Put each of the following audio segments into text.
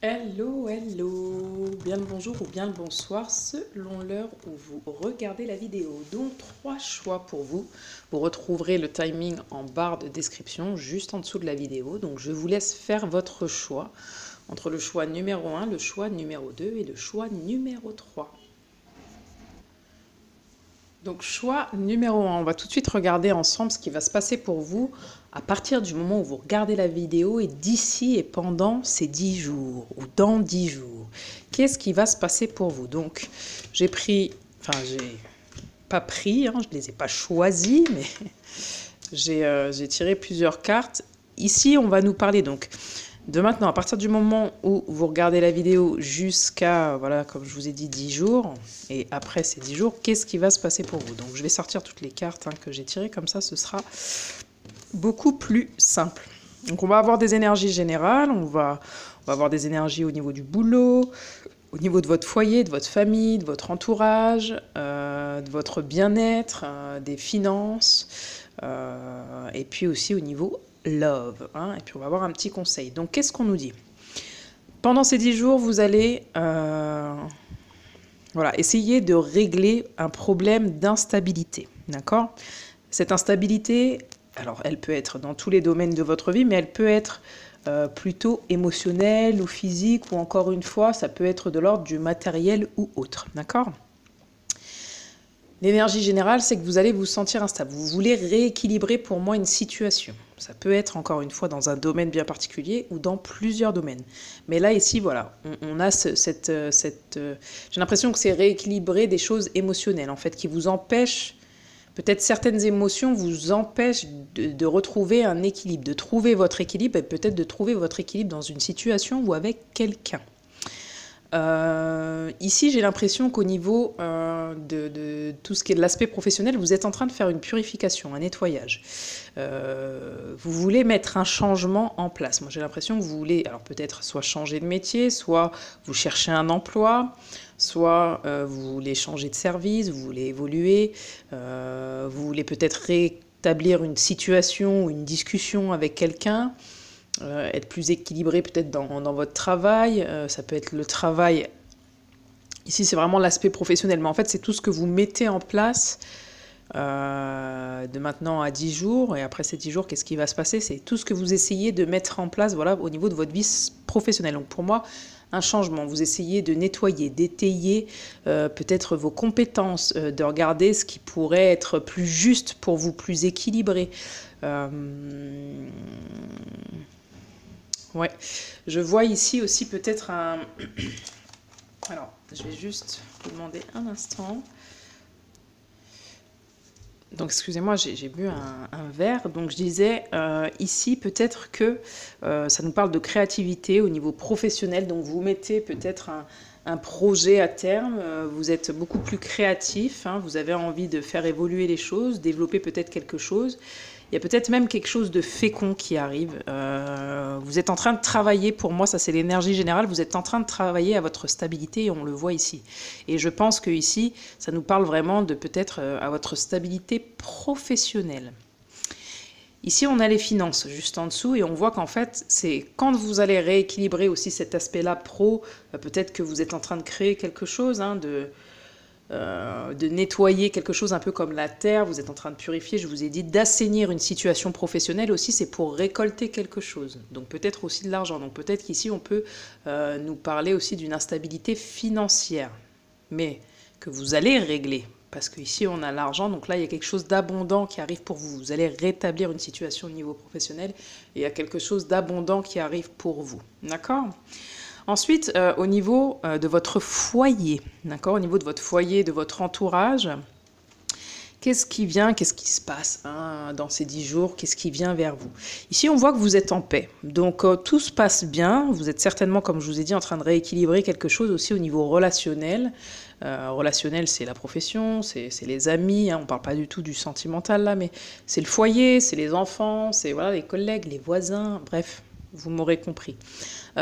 Hello, hello, bien le bonjour ou bien le bonsoir selon l'heure où vous regardez la vidéo. Donc trois choix pour vous. Vous retrouverez le timing en barre de description juste en dessous de la vidéo. Donc je vous laisse faire votre choix entre le choix numéro 1, le choix numéro 2 et le choix numéro 3. Donc choix numéro 1, on va tout de suite regarder ensemble ce qui va se passer pour vous à partir du moment où vous regardez la vidéo et d'ici et pendant ces 10 jours ou dans 10 jours. Qu'est-ce qui va se passer pour vous? Donc j'ai pas pris, hein, je ne les ai pas choisis, mais j'ai tiré plusieurs cartes. Ici, on va nous parler donc de maintenant, à partir du moment où vous regardez la vidéo jusqu'à, voilà, comme je vous ai dit, 10 jours, et après ces 10 jours, qu'est-ce qui va se passer pour vous? Donc je vais sortir toutes les cartes que j'ai tirées, comme ça ce sera beaucoup plus simple. Donc on va avoir des énergies générales, on va avoir des énergies au niveau du boulot, au niveau de votre foyer, de votre famille, de votre entourage, de votre bien-être, des finances, et puis aussi au niveau love. Et puis on va avoir un petit conseil. Donc qu'est-ce qu'on nous dit? Pendant ces 10 jours, vous allez essayer de régler un problème d'instabilité. D'accord? Cette instabilité, alors elle peut être dans tous les domaines de votre vie, mais elle peut être plutôt émotionnelle ou physique, ou encore une fois, ça peut être de l'ordre du matériel ou autre. D'accord? L'énergie générale, c'est que vous allez vous sentir instable. Vous voulez rééquilibrer pour moi une situation. Ça peut être, encore une fois, dans un domaine bien particulier ou dans plusieurs domaines. Mais là, ici, voilà, on a j'ai l'impression que c'est rééquilibrer des choses émotionnelles, en fait, qui vous empêchent, peut-être certaines émotions vous empêchent de retrouver un équilibre, de trouver votre équilibre, et peut-être de trouver votre équilibre dans une situation ou avec quelqu'un. Ici, j'ai l'impression qu'au niveau de tout ce qui est de l'aspect professionnel, vous êtes en train de faire une purification, un nettoyage. Vous voulez mettre un changement en place. Moi, j'ai l'impression que vous voulez, alors peut-être soit changer de métier, soit vous cherchez un emploi, soit vous voulez changer de service, vous voulez évoluer, vous voulez peut-être rétablir une situation ou une discussion avec quelqu'un. Être plus équilibré peut-être dans votre travail, ça peut être le travail, ici c'est vraiment l'aspect professionnel, mais en fait c'est tout ce que vous mettez en place de maintenant à 10 jours, et après ces 10 jours, qu'est-ce qui va se passer? C'est tout ce que vous essayez de mettre en place, voilà, au niveau de votre vie professionnelle. Donc pour moi, un changement, vous essayez de nettoyer, d'étayer peut-être vos compétences, de regarder ce qui pourrait être plus juste pour vous, plus équilibré. Ouais, je vois ici aussi peut-être un... Alors, je vais juste vous demander un instant. Donc, excusez-moi, j'ai bu un verre. Donc, je disais, ici, peut-être que ça nous parle de créativité au niveau professionnel. Donc, vous mettez peut-être un projet à terme. Vous êtes beaucoup plus créatif. Vous avez envie de faire évoluer les choses, développer peut-être quelque chose. Il y a peut-être même quelque chose de fécond qui arrive. Vous êtes en train de travailler, pour moi, ça c'est l'énergie générale, vous êtes en train de travailler à votre stabilité et on le voit ici. Et je pense que ici, ça nous parle vraiment de peut-être à votre stabilité professionnelle. Ici, on a les finances juste en dessous et on voit qu'en fait, c'est quand vous allez rééquilibrer aussi cet aspect-là pro, peut-être que vous êtes en train de créer quelque chose, de nettoyer quelque chose un peu comme la terre, vous êtes en train de purifier, je vous ai dit d'assainir une situation professionnelle aussi, c'est pour récolter quelque chose, donc peut-être aussi de l'argent, donc peut-être qu'ici on peut nous parler aussi d'une instabilité financière, mais que vous allez régler, parce qu'ici on a l'argent, donc là il y a quelque chose d'abondant qui arrive pour vous, vous allez rétablir une situation au niveau professionnel, et il y a quelque chose d'abondant qui arrive pour vous, d'accord ? Ensuite, au niveau de votre foyer, d'accord, au niveau de votre foyer, de votre entourage, qu'est-ce qui vient, qu'est-ce qui se passe dans ces 10 jours, qu'est-ce qui vient vers vous? Ici, on voit que vous êtes en paix, donc tout se passe bien, vous êtes certainement, comme je vous ai dit, en train de rééquilibrer quelque chose aussi au niveau relationnel. Relationnel, c'est la profession, c'est les amis, on ne parle pas du tout du sentimental là, mais c'est le foyer, c'est les enfants, c'est voilà, les collègues, les voisins, bref, vous m'aurez compris.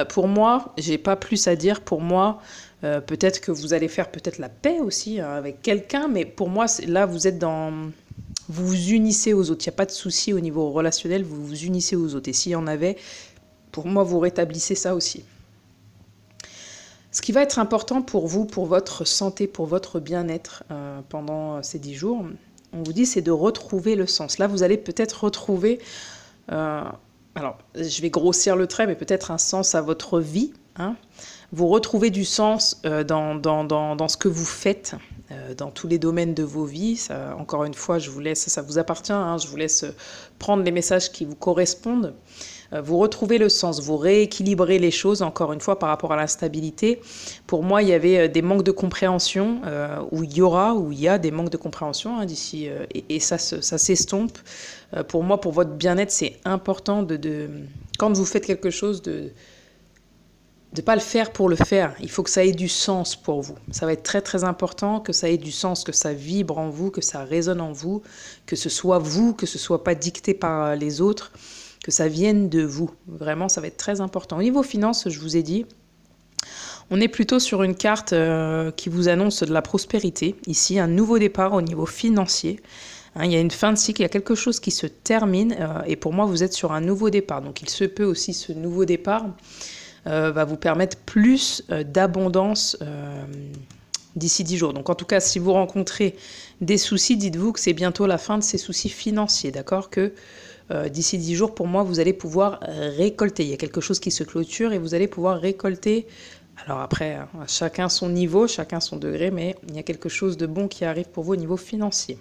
Pour moi, j'ai pas plus à dire. Pour moi, peut-être que vous allez faire peut-être la paix aussi avec quelqu'un, mais pour moi, là, vous êtes dans... Vous vous unissez aux autres. Il n'y a pas de souci au niveau relationnel, vous vous unissez aux autres. Et s'il y en avait, pour moi, vous rétablissez ça aussi. Ce qui va être important pour vous, pour votre santé, pour votre bien-être pendant ces 10 jours, on vous dit, c'est de retrouver le sens. Là, vous allez peut-être retrouver, alors je vais grossir le trait, mais peut-être un sens à votre vie. Hein. Vous retrouvez du sens dans ce que vous faites, dans tous les domaines de vos vies. Ça, encore une fois, je vous laisse, ça vous appartient, hein, je vous laisse prendre les messages qui vous correspondent. Vous retrouvez le sens, vous rééquilibrez les choses, encore une fois, par rapport à l'instabilité. Pour moi, il y avait des manques de compréhension, où il y a des manques de compréhension hein, d'ici, et ça s'estompe. Pour moi, pour votre bien-être, c'est important quand vous faites quelque chose, de ne pas le faire pour le faire. Il faut que ça ait du sens pour vous. Ça va être très très important que ça ait du sens, que ça vibre en vous, que ça résonne en vous, que ce soit pas dicté par les autres, que ça vienne de vous. Vraiment, ça va être très important. Au niveau finances, je vous ai dit, on est plutôt sur une carte qui vous annonce de la prospérité. Ici, un nouveau départ au niveau financier. Hein, il y a une fin de cycle, il y a quelque chose qui se termine. Et pour moi, vous êtes sur un nouveau départ. Donc, il se peut aussi, ce nouveau départ va vous permettre plus d'abondance d'ici 10 jours. Donc, en tout cas, si vous rencontrez des soucis, dites-vous que c'est bientôt la fin de ces soucis financiers. D'accord ? Que d'ici 10 jours, pour moi, vous allez pouvoir récolter. Il y a quelque chose qui se clôture et vous allez pouvoir récolter. Alors après, chacun son niveau, chacun son degré, mais il y a quelque chose de bon qui arrive pour vous au niveau financier.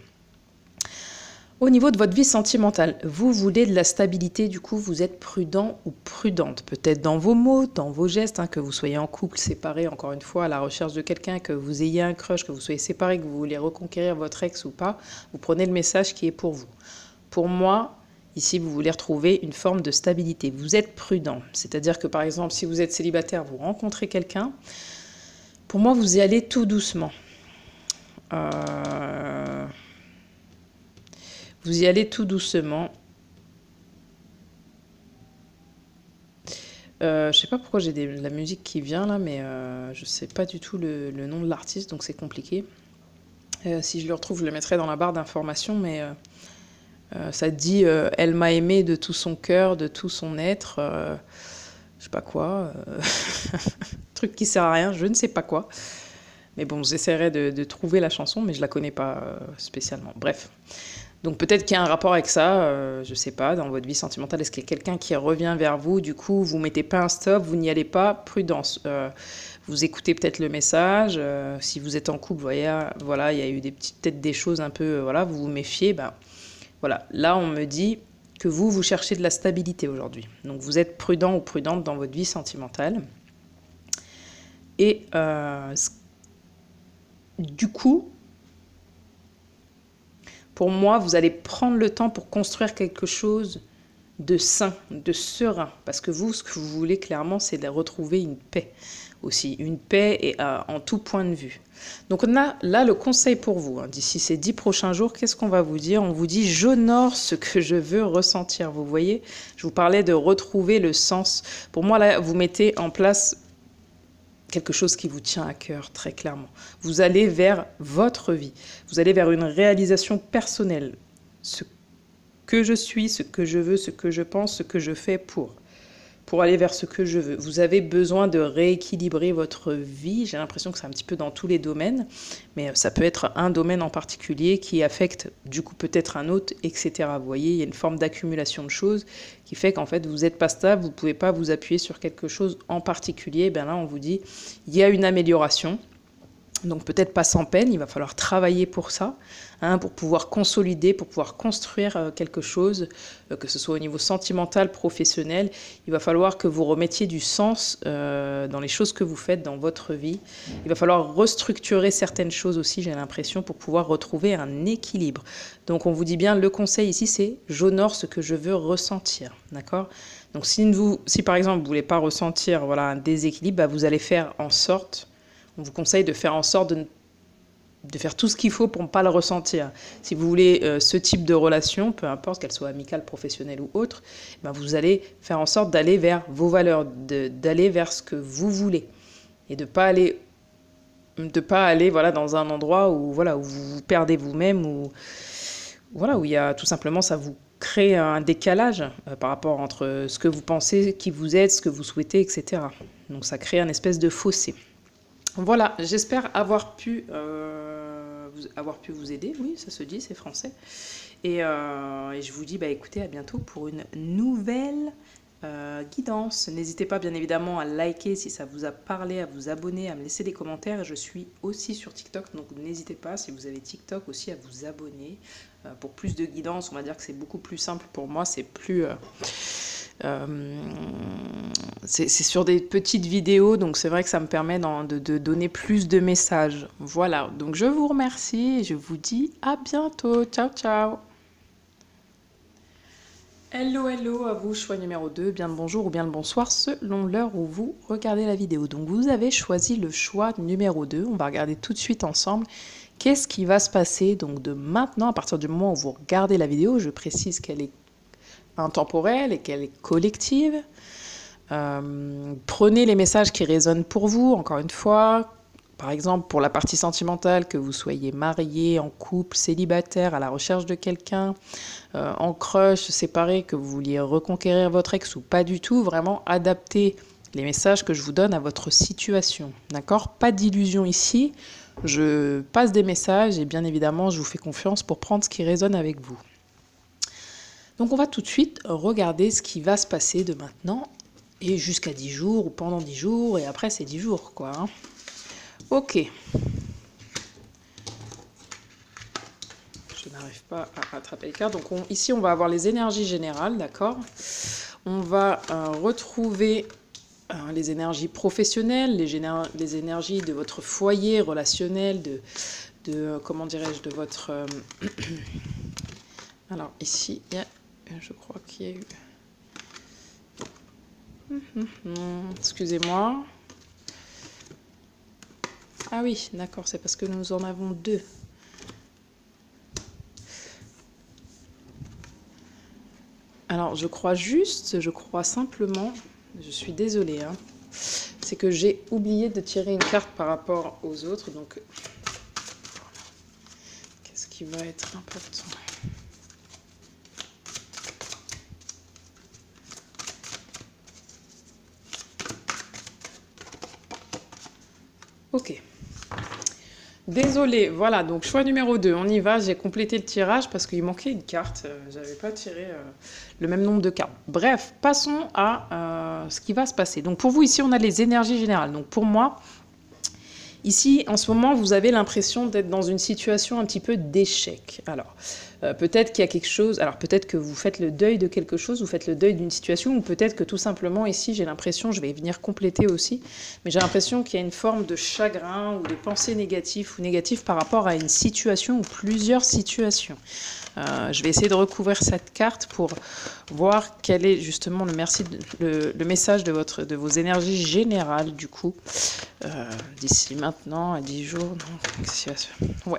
Au niveau de votre vie sentimentale, vous voulez de la stabilité, du coup, vous êtes prudent ou prudente. Peut-être dans vos mots, dans vos gestes, hein, que vous soyez en couple, séparé, encore une fois, à la recherche de quelqu'un, que vous ayez un crush, que vous soyez séparé, que vous voulez reconquérir votre ex ou pas, vous prenez le message qui est pour vous. Pour moi, ici, vous voulez retrouver une forme de stabilité. Vous êtes prudent. C'est-à-dire que, par exemple, si vous êtes célibataire, vous rencontrez quelqu'un. Pour moi, vous y allez tout doucement. Vous y allez tout doucement. Je sais pas pourquoi j'ai de la musique qui vient là, mais je sais pas du tout le nom de l'artiste, donc c'est compliqué. Si je le retrouve, je le mettrai dans la barre d'informations, mais... ça dit elle m'a aimé de tout son cœur, de tout son être, je sais pas quoi, truc qui sert à rien, je ne sais pas quoi. Mais bon, j'essaierai de trouver la chanson, mais je la connais pas spécialement. Bref. Donc peut-être qu'il y a un rapport avec ça, je sais pas, dans votre vie sentimentale, est-ce qu'il y a quelqu'un qui revient vers vous, du coup vous mettez pas un stop, vous n'y allez pas, prudence. Vous écoutez peut-être le message, si vous êtes en couple, voilà, il y a eu peut-être des choses un peu, voilà, vous vous méfiez, voilà, là on me dit que vous cherchez de la stabilité aujourd'hui. Donc vous êtes prudent ou prudente dans votre vie sentimentale. Et du coup, pour moi, vous allez prendre le temps pour construire quelque chose de sain, de serein. Parce que vous, ce que vous voulez clairement, c'est de retrouver une paix aussi. Une paix et en tout point de vue. Donc on a là le conseil pour vous. Hein. D'ici ces 10 prochains jours, qu'est-ce qu'on va vous dire? On vous dit, j'honore ce que je veux ressentir. Vous voyez, je vous parlais de retrouver le sens. Pour moi, là, vous mettez en place quelque chose qui vous tient à cœur, très clairement. Vous allez vers votre vie. Vous allez vers une réalisation personnelle. Ce que je suis, ce que je veux, ce que je pense, ce que je fais pour aller vers ce que je veux. Vous avez besoin de rééquilibrer votre vie. J'ai l'impression que c'est un petit peu dans tous les domaines, mais ça peut être un domaine en particulier qui affecte du coup peut-être un autre, etc. Vous voyez, il y a une forme d'accumulation de choses qui fait qu'en fait vous n'êtes pas stable, vous ne pouvez pas vous appuyer sur quelque chose en particulier. Ben là, on vous dit, il y a une amélioration. Donc peut-être pas sans peine, il va falloir travailler pour ça, hein, pour pouvoir consolider, pour pouvoir construire quelque chose, que ce soit au niveau sentimental, professionnel. Il va falloir que vous remettiez du sens dans les choses que vous faites dans votre vie. Il va falloir restructurer certaines choses aussi, j'ai l'impression, pour pouvoir retrouver un équilibre. Donc on vous dit bien, le conseil ici, c'est « j'honore ce que je veux ressentir ». D'accord ? Donc si par exemple vous ne voulez pas ressentir un déséquilibre, bah, vous allez faire en sorte... On vous conseille de faire en sorte de faire tout ce qu'il faut pour ne pas le ressentir. Si vous voulez ce type de relation, peu importe qu'elle soit amicale, professionnelle ou autre, ben vous allez faire en sorte d'aller vers vos valeurs, d'aller vers ce que vous voulez. Et de ne pas aller dans un endroit où vous vous perdez vous-même, où il y a tout simplement, ça vous crée un décalage par rapport entre ce que vous pensez, qui vous êtes, ce que vous souhaitez, etc. Donc ça crée un espèce de fossé. Voilà, j'espère avoir pu vous aider. Oui, ça se dit, c'est français. Et je vous dis, bah, écoutez, à bientôt pour une nouvelle guidance. N'hésitez pas, bien évidemment, à liker si ça vous a parlé, à vous abonner, à me laisser des commentaires. Je suis aussi sur TikTok, donc n'hésitez pas, si vous avez TikTok aussi, à vous abonner. Pour plus de guidance, on va dire que c'est beaucoup plus simple pour moi, c'est plus... c'est sur des petites vidéos, donc c'est vrai que ça me permet de donner plus de messages. Voilà, donc je vous remercie et je vous dis à bientôt. Ciao, ciao. Hello, hello à vous, choix numéro 2, bien le bonjour ou bien le bonsoir selon l'heure où vous regardez la vidéo. Donc vous avez choisi le choix numéro 2, on va regarder tout de suite ensemble qu'est-ce qui va se passer donc de maintenant à partir du moment où vous regardez la vidéo. Je précise qu'elle est intemporelle et qu'elle est collective. Prenez les messages qui résonnent pour vous, encore une fois. Par exemple, pour la partie sentimentale, que vous soyez marié, en couple, célibataire, à la recherche de quelqu'un, en crush, séparé, que vous vouliez reconquérir votre ex ou pas du tout, vraiment adaptez les messages que je vous donne à votre situation. D'accord? Pas d'illusion ici. Je passe des messages et bien évidemment, je vous fais confiance pour prendre ce qui résonne avec vous. Donc on va tout de suite regarder ce qui va se passer de maintenant et jusqu'à 10 jours ou pendant 10 jours et après c'est 10 jours quoi. Hein. Ok. Je n'arrive pas à attraper les cartes. Donc ici on va avoir les énergies générales, d'accord? On va retrouver les énergies professionnelles, les énergies de votre foyer relationnel, comment dirais-je, de votre... Alors ici, il y a... Je crois qu'il y a eu... Excusez-moi. Ah oui, d'accord, c'est parce que nous en avons deux. Alors, je crois simplement, je suis désolée, hein, c'est que j'ai oublié de tirer une carte par rapport aux autres, donc qu'est-ce qui va être important ? Ok. Désolée, voilà, donc choix numéro 2, on y va, j'ai complété le tirage parce qu'il manquait une carte, j'avais pas tiré le même nombre de cartes. Bref, passons à ce qui va se passer. Donc pour vous ici, on a les énergies générales. Donc pour moi, ici, en ce moment, vous avez l'impression d'être dans une situation un petit peu d'échec. Alors, peut-être qu'il y a quelque chose... Alors, peut-être que vous faites le deuil de quelque chose, vous faites le deuil d'une situation, ou peut-être que tout simplement, ici, j'ai l'impression, je vais venir compléter aussi, mais j'ai l'impression qu'il y a une forme de chagrin ou de pensée négative ou négative par rapport à une situation ou plusieurs situations. Je vais essayer de recouvrir cette carte pour voir quel est justement le message de vos énergies générales, du coup, d'ici maintenant à 10 jours. Ouais,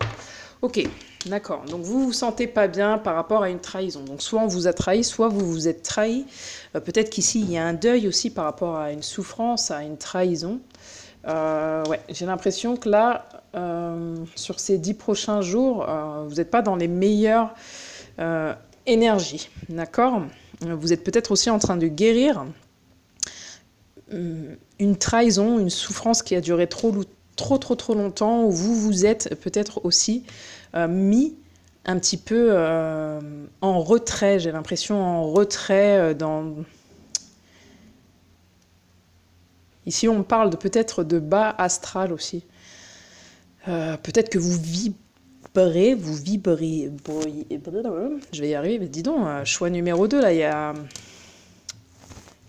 ok, d'accord. Donc vous vous sentez pas bien par rapport à une trahison. Donc soit on vous a trahi, soit vous vous êtes trahi. Peut-être qu'ici il y a un deuil aussi par rapport à une souffrance, à une trahison. Ouais, j'ai l'impression que là, sur ces 10 prochains jours, vous n'êtes pas dans les meilleures énergies, d'accord? Vous êtes peut-être aussi en train de guérir une trahison, une souffrance qui a duré trop longtemps, où vous vous êtes peut-être aussi mis un petit peu en retrait, j'ai l'impression en retrait dans... Ici, on parle peut-être de bas astral aussi. Peut-être que vous vibrez, je vais y arriver, mais dis donc, choix numéro 2, là, il y a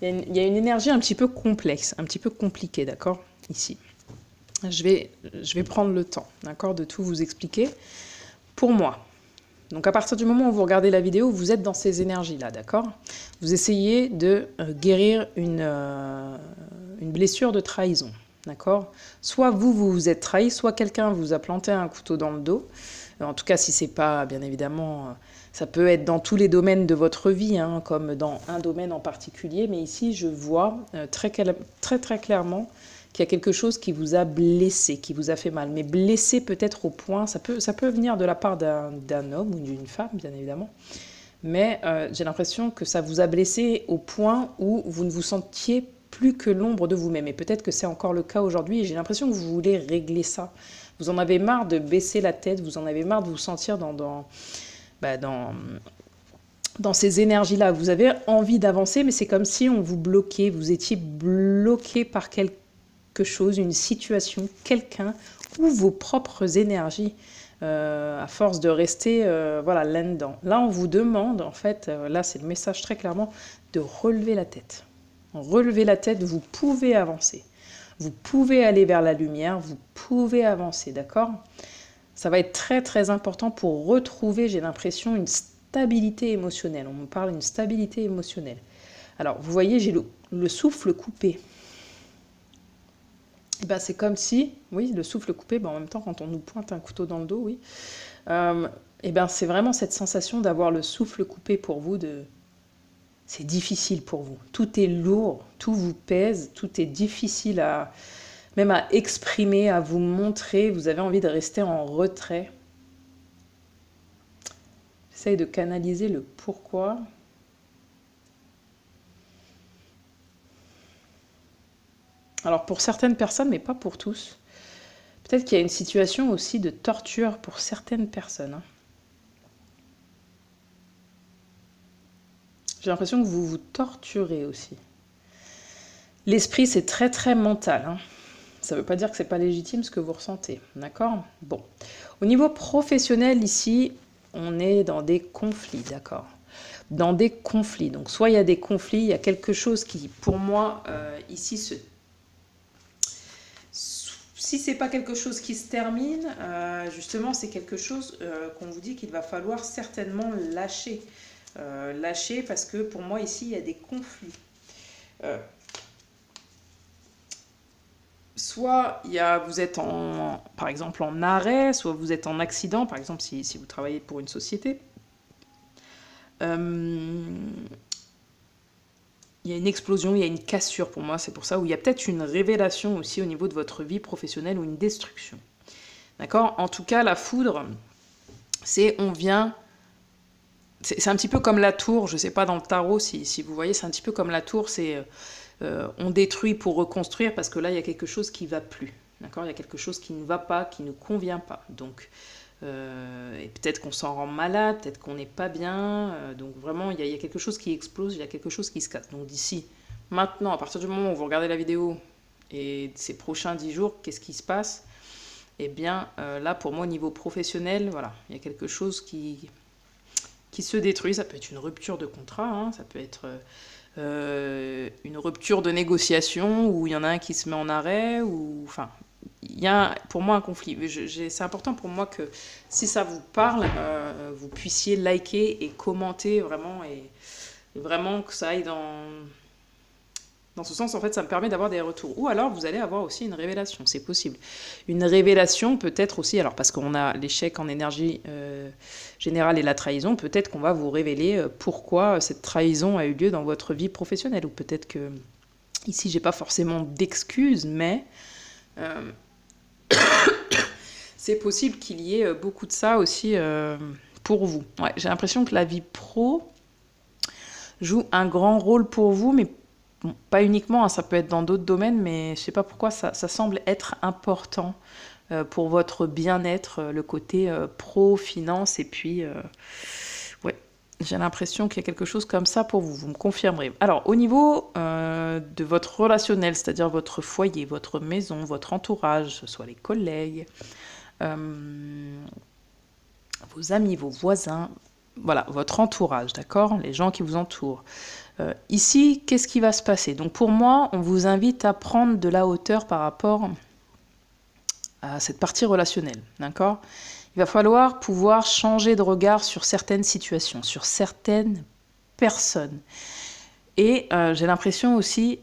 une énergie un petit peu complexe, un petit peu compliquée, d'accord, ici. Je vais prendre le temps, d'accord, de tout vous expliquer. Pour moi, donc à partir du moment où vous regardez la vidéo, vous êtes dans ces énergies-là, d'accord? Vous essayez de guérir une blessure de trahison, d'accord? Soit vous vous êtes trahi, soit quelqu'un vous a planté un couteau dans le dos. En tout cas, si c'est pas, bien évidemment, ça peut être dans tous les domaines de votre vie, hein, comme dans un domaine en particulier, mais ici, je vois très clairement qu'il y a quelque chose qui vous a blessé, qui vous a fait mal. Mais blessé peut-être au point, ça peut venir de la part d'un homme ou d'une femme, bien évidemment. Mais j'ai l'impression que ça vous a blessé au point où vous ne vous sentiez plus que l'ombre de vous-même. Et peut-être que c'est encore le cas aujourd'hui. Et j'ai l'impression que vous voulez régler ça. Vous en avez marre de baisser la tête. Vous en avez marre de vous sentir dans ces énergies-là. Vous avez envie d'avancer, mais c'est comme si on vous bloquait. Vous étiez bloqué par quelque chose, une situation, quelqu'un, ou vos propres énergies. À force de rester voilà, là-dedans. Là, on vous demande, en fait, là, c'est le message très clairement, de relever la tête. Relevez la tête, vous pouvez avancer. Vous pouvez aller vers la lumière, vous pouvez avancer, d'accord? Ça va être très, très important pour retrouver, j'ai l'impression, une stabilité émotionnelle. On me parle d'une stabilité émotionnelle. Alors, vous voyez, j'ai le souffle coupé. Ben, c'est comme si, oui, le souffle coupé, ben, en même temps, quand on nous pointe un couteau dans le dos, oui, et ben, c'est vraiment cette sensation d'avoir le souffle coupé pour vous. C'est difficile pour vous. Tout est lourd, tout vous pèse, tout est difficile même à exprimer, à vous montrer. Vous avez envie de rester en retrait. J'essaye de canaliser le pourquoi. Alors pour certaines personnes, mais pas pour tous. Peut-être qu'il y a une situation aussi de torture pour certaines personnes. J'ai l'impression que vous vous torturez aussi. L'esprit, c'est très très mental. Ça ne veut pas dire que ce n'est pas légitime ce que vous ressentez. D'accord? Bon. Au niveau professionnel, ici, on est dans des conflits. D'accord? Dans des conflits. Donc soit il y a des conflits, il y a quelque chose qui, pour moi, ici, si ce n'est pas quelque chose qui se termine, justement, c'est quelque chose qu'on vous dit qu'il va falloir certainement lâcher. Lâcher parce que pour moi, ici, il y a des conflits. Soit vous êtes par exemple en arrêt, soit vous êtes en accident, par exemple si vous travaillez pour une société. Il y a une explosion, il y a une cassure pour moi, c'est pour ça, où il y a peut-être une révélation aussi au niveau de votre vie professionnelle ou une destruction. D'accord? En tout cas, la foudre, c'est on vient... C'est un petit peu comme la tour, je ne sais pas dans le tarot si vous voyez, c'est un petit peu comme la tour, c'est on détruit pour reconstruire parce que là, il y a quelque chose qui ne va plus. D'accord? Il y a quelque chose qui ne va pas, qui ne nous convient pas. Donc, et peut-être qu'on s'en rend malade, peut-être qu'on n'est pas bien. Donc vraiment, il y a quelque chose qui explose, il y a quelque chose qui se casse. Donc d'ici, maintenant, à partir du moment où vous regardez la vidéo et ces prochains 10 jours, qu'est-ce qui se passe? Eh bien, là, pour moi, au niveau professionnel, voilà, il y a quelque chose qui se détruit. Ça peut être une rupture de contrat, hein, ça peut être une rupture de négociation où il y en a un qui se met en arrêt, ou enfin, il y a pour moi un conflit. C'est important pour moi que si ça vous parle, vous puissiez liker et commenter vraiment, et vraiment que ça aille dans ce sens. En fait, ça me permet d'avoir des retours. Ou alors, vous allez avoir aussi une révélation, c'est possible. Une révélation peut-être aussi, alors parce qu'on a l'échec en énergie générale et la trahison, peut-être qu'on va vous révéler pourquoi cette trahison a eu lieu dans votre vie professionnelle. Ou peut-être que, ici, j'ai pas forcément d'excuses, mais c'est possible qu'il y ait beaucoup de ça aussi pour vous. Ouais, j'ai l'impression que la vie pro joue un grand rôle pour vous, mais bon, pas uniquement, hein, ça peut être dans d'autres domaines, mais je ne sais pas pourquoi ça semble être important pour votre bien-être, le côté pro, finance, et puis, ouais, j'ai l'impression qu'il y a quelque chose comme ça pour vous, vous me confirmerez. Alors, au niveau de votre relationnel, c'est-à-dire votre foyer, votre maison, votre entourage, ce soit les collègues, vos amis, vos voisins, voilà, votre entourage, d'accord? Les gens qui vous entourent. Ici, qu'est-ce qui va se passer? Donc pour moi, on vous invite à prendre de la hauteur par rapport à cette partie relationnelle, d'accord? Il va falloir pouvoir changer de regard sur certaines situations, sur certaines personnes. Et j'ai l'impression aussi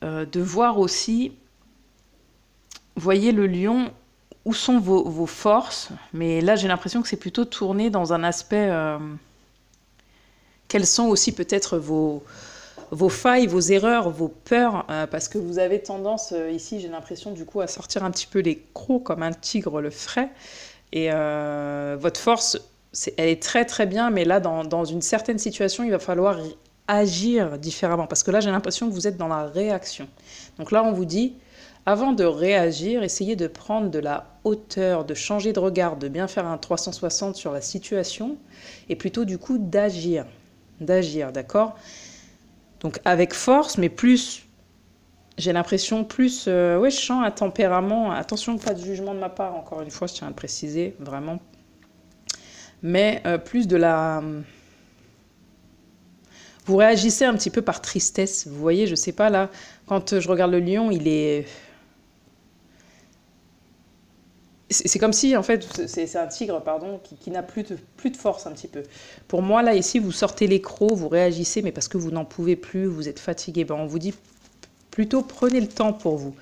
de voir aussi, voyez le lion, où sont vos forces? Mais là, j'ai l'impression que c'est plutôt tourné dans un aspect... quelles sont aussi peut-être vos failles, vos erreurs, vos peurs, parce que vous avez tendance, ici j'ai l'impression du coup à sortir un petit peu les crocs comme un tigre le ferait, et votre force, elle est très très bien, mais là dans une certaine situation, il va falloir agir différemment. Parce que là, j'ai l'impression que vous êtes dans la réaction. Donc là, on vous dit, avant de réagir, essayez de prendre de la hauteur, de changer de regard, de bien faire un 360 sur la situation, et plutôt du coup d'agir. D'agir, d'accord? Donc avec force, mais plus, j'ai l'impression plus, oui, je sens un tempérament, attention, pas de jugement de ma part, encore une fois, je tiens à le préciser, vraiment, mais plus de la... Vous réagissez un petit peu par tristesse, vous voyez, je sais pas, là, quand je regarde le lion, il est... C'est comme si, en fait, c'est un tigre, pardon, qui n'a plus de force un petit peu. Pour moi, là, ici, vous sortez les crocs, vous réagissez, mais parce que vous n'en pouvez plus, vous êtes fatigué. Ben, on vous dit plutôt, prenez le temps pour vous.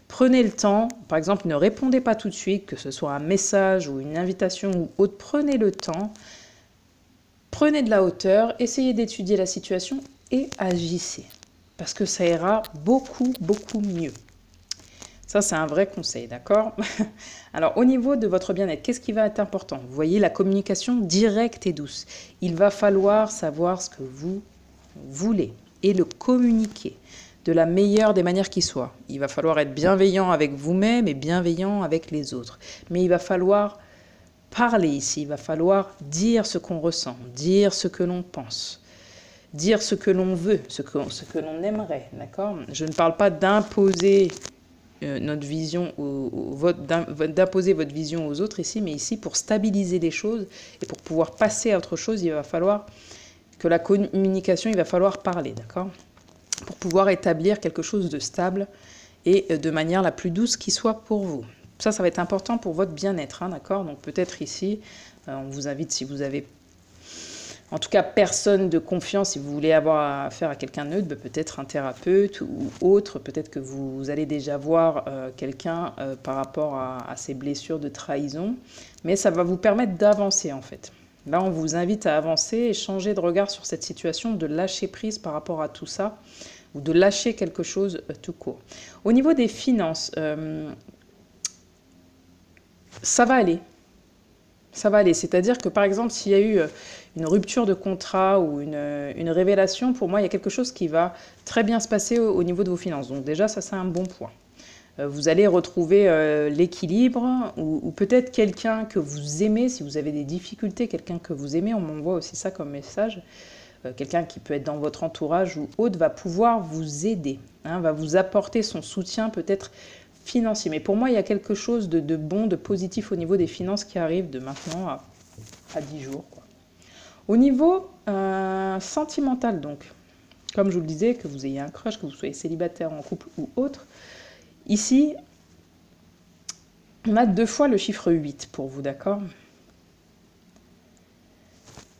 Prenez le temps, par exemple, ne répondez pas tout de suite, que ce soit un message ou une invitation ou autre, prenez le temps, prenez de la hauteur, essayez d'étudier la situation et agissez. Parce que ça ira beaucoup, beaucoup mieux. Ça, c'est un vrai conseil, d'accord? Alors, au niveau de votre bien-être, qu'est-ce qui va être important? Vous voyez, la communication directe et douce. Il va falloir savoir ce que vous voulez et le communiquer de la meilleure des manières qui soit. Il va falloir être bienveillant avec vous-même et bienveillant avec les autres. Mais il va falloir parler ici, il va falloir dire ce qu'on ressent, dire ce que l'on pense, dire ce que l'on veut, ce que l'on aimerait, d'accord? Je ne parle pas d'imposer notre vision, d'imposer votre vision aux autres ici, mais ici pour stabiliser les choses et pour pouvoir passer à autre chose, il va falloir que la communication, il va falloir parler, d'accord? Pour pouvoir établir quelque chose de stable et de manière la plus douce qui soit pour vous. Ça va être important pour votre bien-être, hein, d'accord? Donc peut-être ici, on vous invite, si vous avez en tout cas personne de confiance, si vous voulez avoir affaire à quelqu'un de neutre, peut-être un thérapeute ou autre, peut-être que vous allez déjà voir quelqu'un par rapport à ces blessures de trahison, mais ça va vous permettre d'avancer en fait. Là, on vous invite à avancer et changer de regard sur cette situation, de lâcher prise par rapport à tout ça, ou de lâcher quelque chose tout court. Au niveau des finances, ça va aller. Ça va aller. C'est-à-dire que, par exemple, s'il y a eu une rupture de contrat ou une révélation, pour moi, il y a quelque chose qui va très bien se passer au niveau de vos finances. Donc déjà, ça, c'est un bon point. Vous allez retrouver l'équilibre ou peut-être quelqu'un que vous aimez, si vous avez des difficultés, quelqu'un que vous aimez, on m'envoie aussi ça comme message. Quelqu'un qui peut être dans votre entourage ou autre va pouvoir vous aider, hein, va vous apporter son soutien peut-être financier. Mais pour moi, il y a quelque chose de bon, de positif au niveau des finances qui arrive de maintenant à 10 jours, quoi. Au niveau sentimental, donc, comme je vous le disais, que vous ayez un crush, que vous soyez célibataire, en couple ou autre, ici, on a 2 fois le chiffre 8 pour vous, d'accord?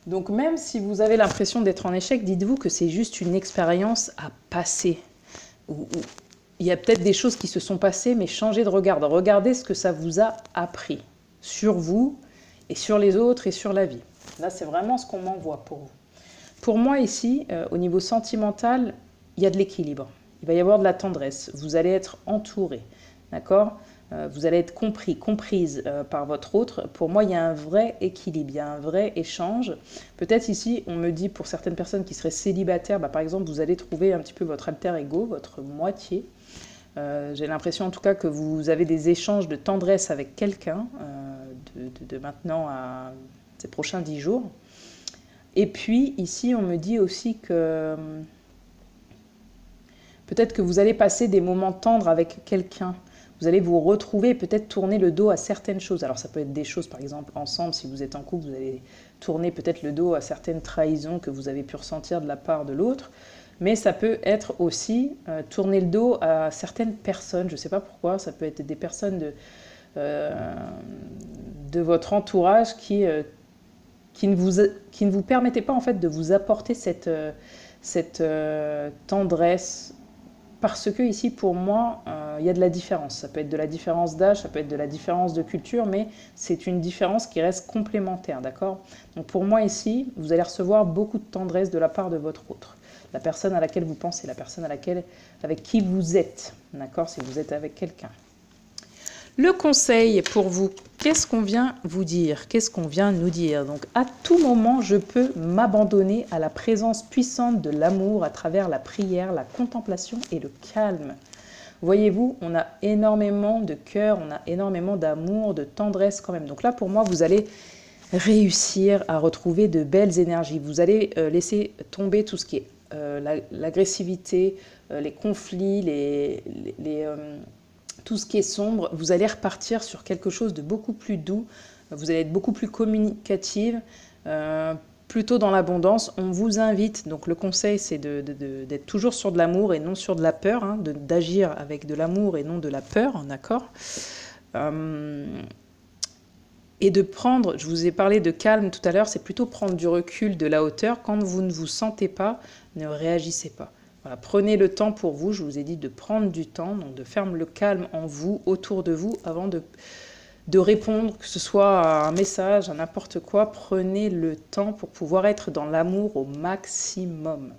Donc même si vous avez l'impression d'être en échec, dites-vous que c'est juste une expérience à passer. Il y a peut-être des choses qui se sont passées, mais changez de regard. Regardez ce que ça vous a appris sur vous et sur les autres et sur la vie. Là, c'est vraiment ce qu'on m'envoie pour vous. Pour moi, ici, au niveau sentimental, il y a de l'équilibre. Il va y avoir de la tendresse. Vous allez être entouré, d'accord? Vous allez être compris, comprise par votre autre. Pour moi, il y a un vrai équilibre, il y a un vrai échange. Peut-être ici, on me dit pour certaines personnes qui seraient célibataires, par exemple, vous allez trouver un petit peu votre alter ego, votre moitié. J'ai l'impression en tout cas que vous avez des échanges de tendresse avec quelqu'un de maintenant à ces prochains 10 jours. Et puis ici, on me dit aussi que peut-être que vous allez passer des moments tendres avec quelqu'un. Vous allez vous retrouver, peut-être tourner le dos à certaines choses. Alors ça peut être des choses, par exemple, ensemble, si vous êtes en couple, vous allez tourner peut-être le dos à certaines trahisons que vous avez pu ressentir de la part de l'autre. Mais ça peut être aussi tourner le dos à certaines personnes. Je ne sais pas pourquoi, ça peut être des personnes de votre entourage qui ne vous permettaient pas en fait de vous apporter cette tendresse. Parce que ici, pour moi, il y a de la différence. Ça peut être de la différence d'âge, ça peut être de la différence de culture, mais c'est une différence qui reste complémentaire, d'accord? Donc pour moi ici, vous allez recevoir beaucoup de tendresse de la part de votre autre. La personne à laquelle vous pensez, la personne avec qui vous êtes, d'accord? Si vous êtes avec quelqu'un. Le conseil pour vous, qu'est-ce qu'on vient vous dire? Qu'est-ce qu'on vient nous dire? Donc, à tout moment, je peux m'abandonner à la présence puissante de l'amour à travers la prière, la contemplation et le calme. Voyez-vous, on a énormément de cœur, on a énormément d'amour, de tendresse quand même. Donc là, pour moi, vous allez réussir à retrouver de belles énergies. Vous allez laisser tomber tout ce qui est l'agressivité, les conflits, tout ce qui est sombre. Vous allez repartir sur quelque chose de beaucoup plus doux. Vous allez être beaucoup plus communicative, plutôt dans l'abondance. On vous invite, donc le conseil c'est d'être toujours sur de l'amour et non sur de la peur, hein, d'agir avec de l'amour et non de la peur, d'accord, et de prendre, je vous ai parlé de calme tout à l'heure, c'est plutôt prendre du recul, de la hauteur. Quand vous ne vous sentez pas, ne réagissez pas. Voilà, prenez le temps pour vous, je vous ai dit de prendre du temps, donc de faire le calme en vous, autour de vous, avant de répondre, que ce soit à un message, à n'importe quoi. Prenez le temps pour pouvoir être dans l'amour au maximum.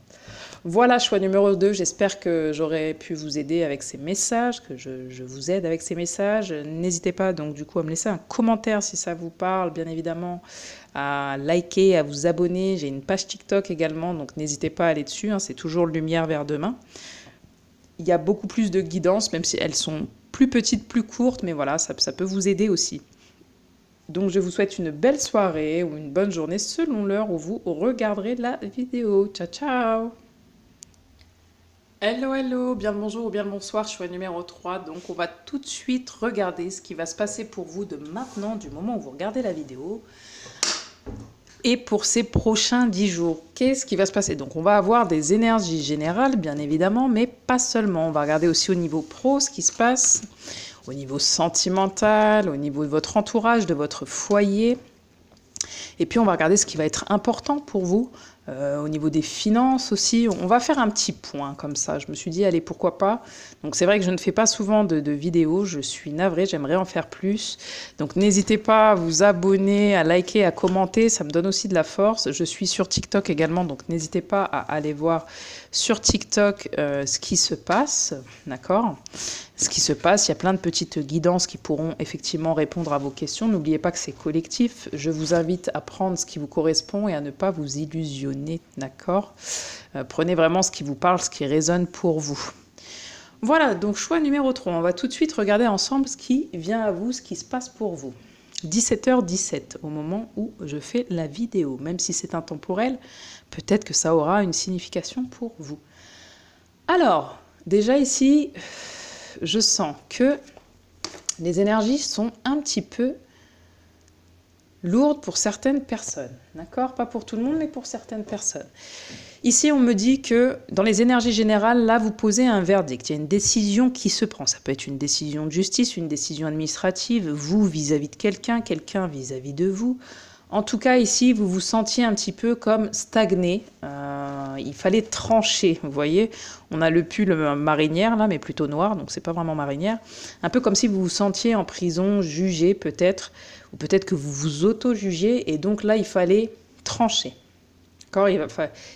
Voilà, choix numéro 2. J'espère que j'aurai pu vous aider avec ces messages, que je vous aide avec ces messages. N'hésitez pas donc du coup à me laisser un commentaire si ça vous parle, bien évidemment, à liker, à vous abonner. J'ai une page TikTok également, donc n'hésitez pas à aller dessus, hein, c'est toujours Lumière vers demain. Il y a beaucoup plus de guidance, même si elles sont plus petites, plus courtes, mais voilà, ça peut vous aider aussi. Donc je vous souhaite une belle soirée ou une bonne journée selon l'heure où vous regarderez la vidéo. Ciao, ciao! Hello, hello, bien le bonjour ou bien le bonsoir, choix numéro 3. Donc on va tout de suite regarder ce qui va se passer pour vous de maintenant, du moment où vous regardez la vidéo, et pour ces prochains 10 jours. Qu'est-ce qui va se passer? Donc on va avoir des énergies générales, bien évidemment, mais pas seulement. On va regarder aussi au niveau pro ce qui se passe, au niveau sentimental, au niveau de votre entourage, de votre foyer. Et puis on va regarder ce qui va être important pour vous, au niveau des finances aussi. On va faire un petit point comme ça. Je me suis dit, allez, pourquoi pas. Donc c'est vrai que je ne fais pas souvent de vidéos. Je suis navrée, j'aimerais en faire plus. Donc n'hésitez pas à vous abonner, à liker, à commenter. Ça me donne aussi de la force. Je suis sur TikTok également, donc n'hésitez pas à aller voir sur TikTok ce qui se passe. D'accord ? Ce qui se passe, il y a plein de petites guidances qui pourront effectivement répondre à vos questions. N'oubliez pas que c'est collectif. Je vous invite à prendre ce qui vous correspond et à ne pas vous illusionner, d'accord? Prenez vraiment ce qui vous parle, ce qui résonne pour vous. Voilà, donc choix numéro 3. On va tout de suite regarder ensemble ce qui vient à vous, ce qui se passe pour vous. 17h17, au moment où je fais la vidéo. Même si c'est intemporel, peut-être que ça aura une signification pour vous. Alors, déjà ici, je sens que les énergies sont un petit peu lourdes pour certaines personnes, d'accord? Pas pour tout le monde, mais pour certaines personnes. Ici, on me dit que dans les énergies générales, là, vous posez un verdict. Il y a une décision qui se prend. Ça peut être une décision de justice, une décision administrative, vous vis-à-vis de quelqu'un, quelqu'un vis-à-vis de vous. En tout cas, ici, vous vous sentiez un petit peu comme stagné. Il fallait trancher, vous voyez. On a le pull marinière, là, mais plutôt noir, donc c'est pas vraiment marinière. Un peu comme si vous vous sentiez en prison, jugé peut-être, ou peut-être que vous vous auto-jugez, et donc là, il fallait trancher.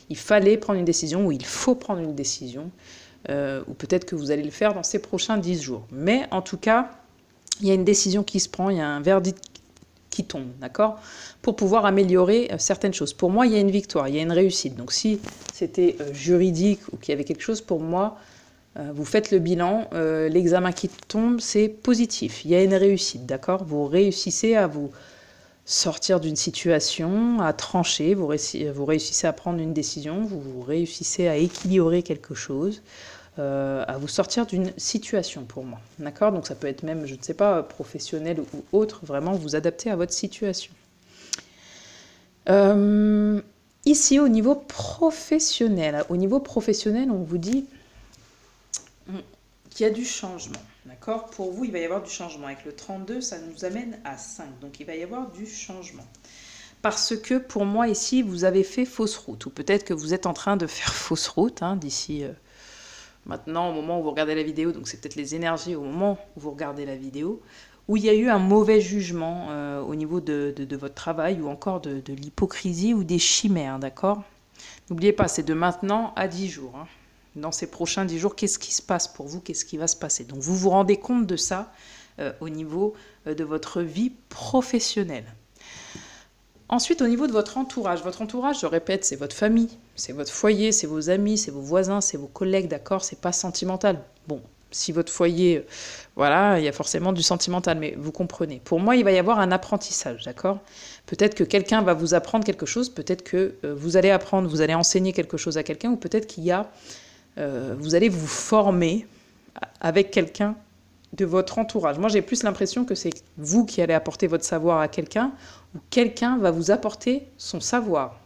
Il fallait prendre une décision, ou il faut prendre une décision, ou peut-être que vous allez le faire dans ces prochains 10 jours. Mais en tout cas, il y a une décision qui se prend, il y a un verdict qui tombe, d'accord, pour pouvoir améliorer certaines choses. Pour moi, il y a une victoire, il y a une réussite. Donc si c'était juridique ou qu'il y avait quelque chose, pour moi, vous faites le bilan, l'examen qui tombe, c'est positif. Il y a une réussite, d'accord? Vous réussissez à vous sortir d'une situation, à trancher, vous réussissez à prendre une décision, vous réussissez à équilibrer quelque chose, à vous sortir d'une situation pour moi. D'accord? Donc ça peut être même, je ne sais pas, professionnel ou autre, vraiment vous adapter à votre situation. Ici, au niveau professionnel, on vous dit qu'il y a du changement. D'accord? Pour vous, il va y avoir du changement. Avec le 32, ça nous amène à 5. Donc il va y avoir du changement. Parce que pour moi, ici, vous avez fait fausse route. Ou peut-être que vous êtes en train de faire fausse route, hein, d'ici maintenant, au moment où vous regardez la vidéo. Donc c'est peut-être les énergies au moment où vous regardez la vidéo, où il y a eu un mauvais jugement au niveau de votre travail, ou encore de l'hypocrisie ou des chimères, d'accord? N'oubliez pas, c'est de maintenant à 10 jours. Hein. Dans ces prochains 10 jours, qu'est-ce qui se passe pour vous? Qu'est-ce qui va se passer? Donc vous vous rendez compte de ça. au niveau de votre vie professionnelle. Ensuite, au niveau de votre entourage, je répète, c'est votre famille, c'est votre foyer, c'est vos amis, c'est vos voisins, c'est vos collègues, d'accord? C'est pas sentimental. Bon, si votre foyer, voilà, il y a forcément du sentimental, mais vous comprenez. Pour moi, il va y avoir un apprentissage, d'accord? Peut-être que quelqu'un va vous apprendre quelque chose, peut-être que vous allez apprendre, vous allez enseigner quelque chose à quelqu'un, ou peut-être qu'il y a, vous allez vous former avec quelqu'un de votre entourage. Moi, j'ai plus l'impression que c'est vous qui allez apporter votre savoir à quelqu'un, ou quelqu'un va vous apporter son savoir.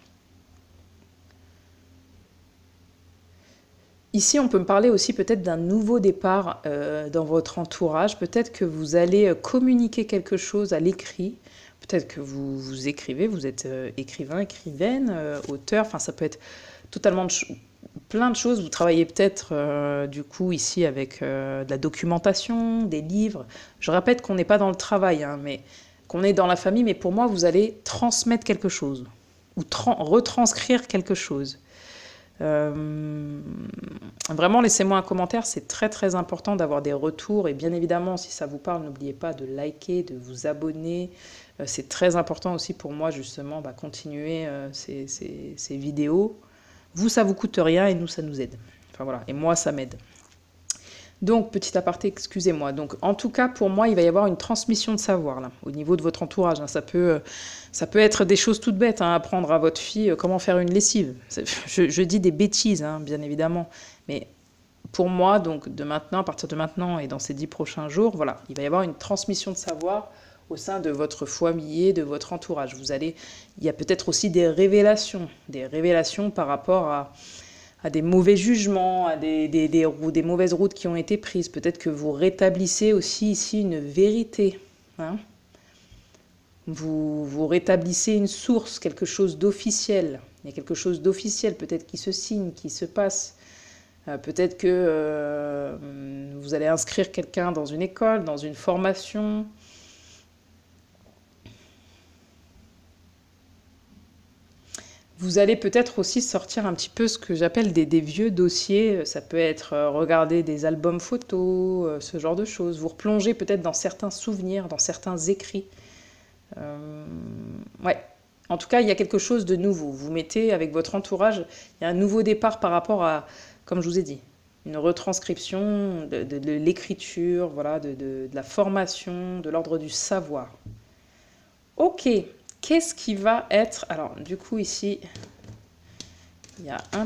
Ici, on peut me parler aussi peut-être d'un nouveau départ dans votre entourage. Peut-être que vous allez communiquer quelque chose à l'écrit. Peut-être que vous écrivez, vous êtes écrivain, écrivaine, auteur. Enfin, ça peut être totalement plein de choses. Vous travaillez peut-être du coup ici avec de la documentation, des livres. Je répète qu'on n'est pas dans le travail, hein, mais qu'on est dans la famille. Mais pour moi, vous allez transmettre quelque chose ou retranscrire quelque chose. Vraiment, laissez-moi un commentaire, c'est très très important d'avoir des retours et bien évidemment, si ça vous parle, n'oubliez pas de liker, de vous abonner. C'est très important aussi pour moi justement continuer ces vidéos. Vous, ça vous coûte rien et nous, ça nous aide. Enfin voilà, et moi, ça m'aide. Donc, petit aparté, excusez-moi. Donc, en tout cas, pour moi, il va y avoir une transmission de savoir là, au niveau de votre entourage. Hein. Ça peut être des choses toutes bêtes, hein, apprendre à votre fille comment faire une lessive. Je dis des bêtises, hein, bien évidemment. Mais pour moi, donc, de maintenant, à partir de maintenant et dans ces 10 prochains jours, voilà, il va y avoir une transmission de savoir au sein de votre foyer, de votre entourage. Il y a peut-être aussi des révélations par rapport à des mauvais jugements, à des mauvaises routes qui ont été prises. Peut-être que vous rétablissez aussi ici une vérité. Hein, vous rétablissez une source, quelque chose d'officiel. Il y a quelque chose d'officiel peut-être qui se signe, qui se passe. Peut-être que vous allez inscrire quelqu'un dans une école, dans une formation. Vous allez peut-être aussi sortir un petit peu ce que j'appelle des vieux dossiers. Ça peut être regarder des albums photos, ce genre de choses. Vous replonger peut-être dans certains souvenirs, dans certains écrits. Ouais. En tout cas, il y a quelque chose de nouveau. Vous mettez avec votre entourage, il y a un nouveau départ par rapport à, comme je vous ai dit, une retranscription de l'écriture, voilà, de la formation, de l'ordre du savoir. Ok. Qu'est-ce qui va être... Alors, du coup, ici, il y a un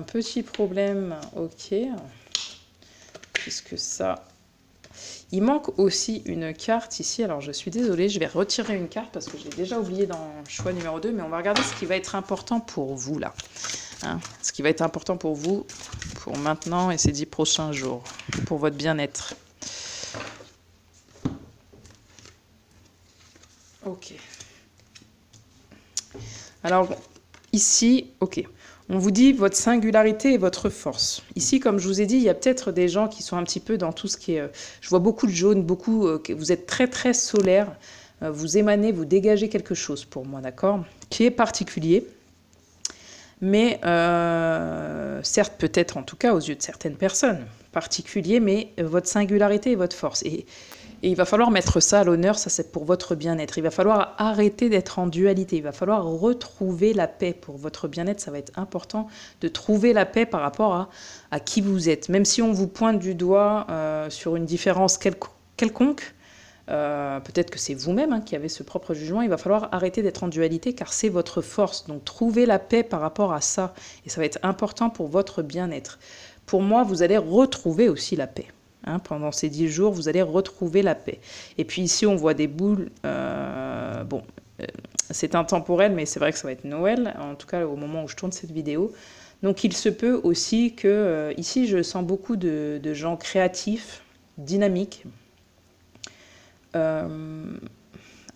petit problème. Ok. Puisque ça... Il manque aussi une carte ici. Alors, je suis désolée, je vais retirer une carte parce que je l'ai déjà oubliée dans le choix numéro 2. Mais on va regarder ce qui va être important pour vous, là. Hein, ce qui va être important pour vous, pour maintenant et ces 10 prochains jours, pour votre bien-être. Ok. Alors, ici, ok. On vous dit votre singularité et votre force. Ici, comme je vous ai dit, il y a peut-être des gens qui sont un petit peu dans tout ce qui est... je vois beaucoup de jaune, beaucoup... vous êtes très, très solaire. Vous émanez, vous dégagez quelque chose pour moi, d'accord? Qui est particulier. Mais, certes, peut-être en tout cas aux yeux de certaines personnes, particulier, mais votre singularité et votre force. Et il va falloir mettre ça à l'honneur, ça c'est pour votre bien-être. Il va falloir arrêter d'être en dualité, il va falloir retrouver la paix pour votre bien-être. Ça va être important de trouver la paix par rapport à qui vous êtes. Même si on vous pointe du doigt sur une différence quelconque, peut-être que c'est vous-même qui avez ce propre jugement, il va falloir arrêter d'être en dualité car c'est votre force. Donc trouvez la paix par rapport à ça et ça va être important pour votre bien-être. Pour moi, vous allez retrouver aussi la paix. Hein, pendant ces 10 jours, vous allez retrouver la paix. Et puis ici, on voit des boules. C'est intemporel, mais c'est vrai que ça va être Noël, en tout cas au moment où je tourne cette vidéo. Donc il se peut aussi que, ici, je sens beaucoup de gens créatifs, dynamiques,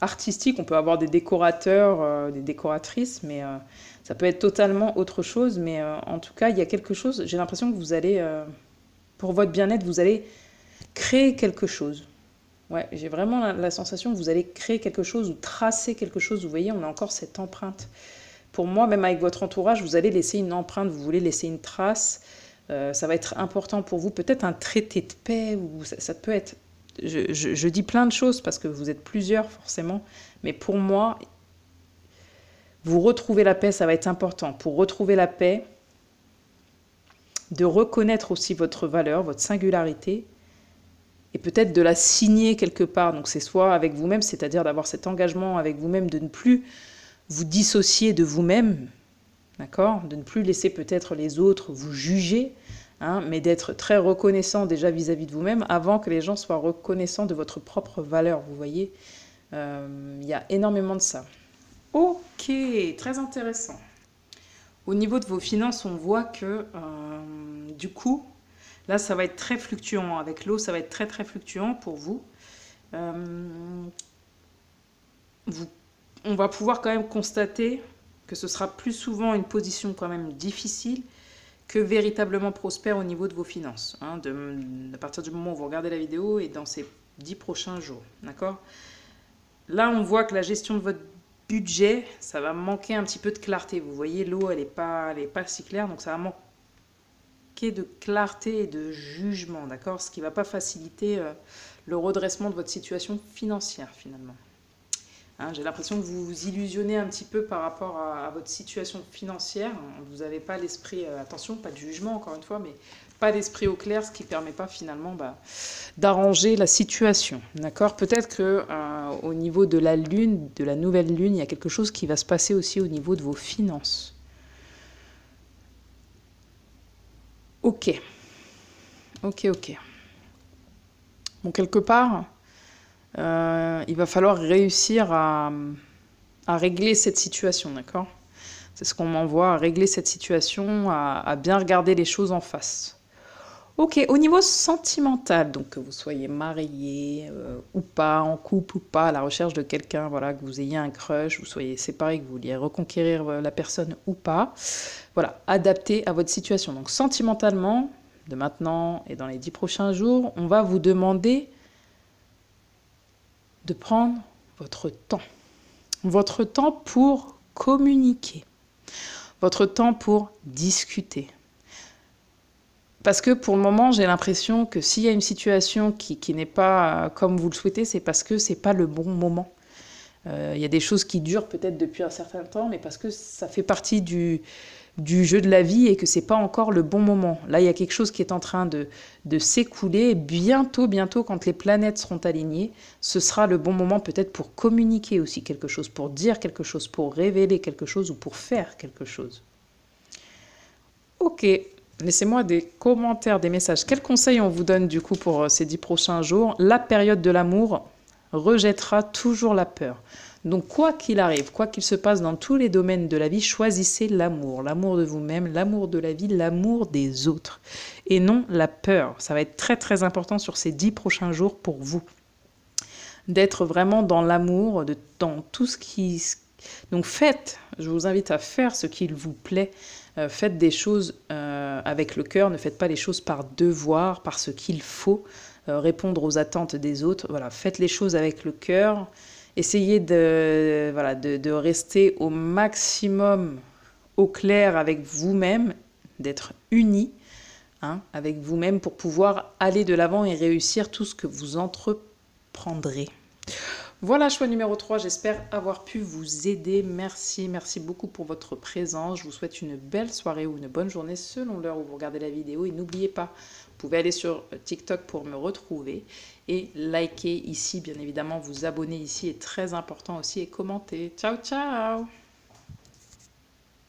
artistiques. On peut avoir des décorateurs, des décoratrices, mais ça peut être totalement autre chose. Mais en tout cas, il y a quelque chose, j'ai l'impression que vous allez... pour votre bien-être, vous allez créer quelque chose. Ouais, j'ai vraiment la sensation que vous allez créer quelque chose ou tracer quelque chose. Vous voyez, on a encore cette empreinte. Pour moi, même avec votre entourage, vous allez laisser une empreinte, vous voulez laisser une trace. Ça va être important pour vous. Peut-être un traité de paix, ou ça peut être je dis plein de choses parce que vous êtes plusieurs forcément, mais pour moi, vous retrouvez la paix, ça va être important. Pour retrouver la paix, de reconnaître aussi votre valeur, votre singularité, et peut-être de la signer quelque part. Donc c'est soit avec vous-même, c'est-à-dire d'avoir cet engagement avec vous-même, de ne plus vous dissocier de vous-même, d'accord? De ne plus laisser peut-être les autres vous juger, hein, mais d'être très reconnaissant déjà vis-à-vis de vous-même avant que les gens soient reconnaissants de votre propre valeur, vous voyez. Il y a énormément de ça. Ok, très intéressant. Au niveau de vos finances, on voit que du coup, là, ça va être très fluctuant. Avec l'eau, ça va être très très fluctuant pour vous. On va pouvoir quand même constater que ce sera plus souvent une position quand même difficile que véritablement prospère au niveau de vos finances. Hein, à partir du moment où vous regardez la vidéo et dans ces 10 prochains jours. D'accord ? Là, on voit que la gestion de votre budget, ça va manquer un petit peu de clarté. Vous voyez, l'eau, elle n'est pas si claire, donc ça va manquer de clarté et de jugement, d'accord? Ce qui ne va pas faciliter le redressement de votre situation financière, finalement. Hein, j'ai l'impression que vous vous illusionnez un petit peu par rapport à votre situation financière. Vous n'avez pas l'esprit, attention, pas de jugement encore une fois, mais pas l'esprit au clair, ce qui ne permet pas finalement d'arranger la situation. D'accord? Peut-être qu'au niveau de la lune, de la nouvelle lune, il y a quelque chose qui va se passer aussi au niveau de vos finances. Ok. Ok. Bon, quelque part, il va falloir réussir à régler cette situation, d'accord? C'est ce qu'on m'envoie, à régler cette situation, à bien regarder les choses en face. Ok, au niveau sentimental, donc que vous soyez marié ou pas, en couple ou pas, à la recherche de quelqu'un, voilà, que vous ayez un crush, vous soyez séparé, que vous vouliez reconquérir la personne ou pas, voilà, adapté à votre situation. Donc sentimentalement, de maintenant et dans les 10 prochains jours, on va vous demander de prendre votre temps. Votre temps pour communiquer. Votre temps pour discuter. Parce que pour le moment, j'ai l'impression que s'il y a une situation qui n'est pas comme vous le souhaitez, c'est parce que ce n'est pas le bon moment. Il y a des choses qui durent peut-être depuis un certain temps, mais parce que ça fait partie du jeu de la vie et que ce n'est pas encore le bon moment. Là, il y a quelque chose qui est en train de s'écouler. Bientôt, quand les planètes seront alignées, ce sera le bon moment peut-être pour communiquer aussi quelque chose, pour dire quelque chose, pour révéler quelque chose ou pour faire quelque chose. Ok. Laissez-moi des commentaires, des messages. Quels conseils on vous donne du coup pour ces 10 prochains jours? La période de l'amour rejettera toujours la peur. Donc quoi qu'il arrive, quoi qu'il se passe dans tous les domaines de la vie, choisissez l'amour. L'amour de vous-même, l'amour de la vie, l'amour des autres. Et non la peur. Ça va être très très important sur ces 10 prochains jours pour vous. D'être vraiment dans l'amour, dans tout ce qui... Donc je vous invite à faire ce qu'il vous plaît. Faites des choses avec le cœur, ne faites pas les choses par devoir, par ce qu'il faut, répondre aux attentes des autres. Voilà, faites les choses avec le cœur. Essayez de rester au maximum au clair avec vous-même, d'être unis avec vous-même pour pouvoir aller de l'avant et réussir tout ce que vous entreprendrez. Voilà, choix numéro 3, j'espère avoir pu vous aider. Merci beaucoup pour votre présence. Je vous souhaite une belle soirée ou une bonne journée selon l'heure où vous regardez la vidéo. Et n'oubliez pas, vous pouvez aller sur TikTok pour me retrouver et liker ici, bien évidemment, vous abonner ici est très important aussi et commenter. Ciao, ciao!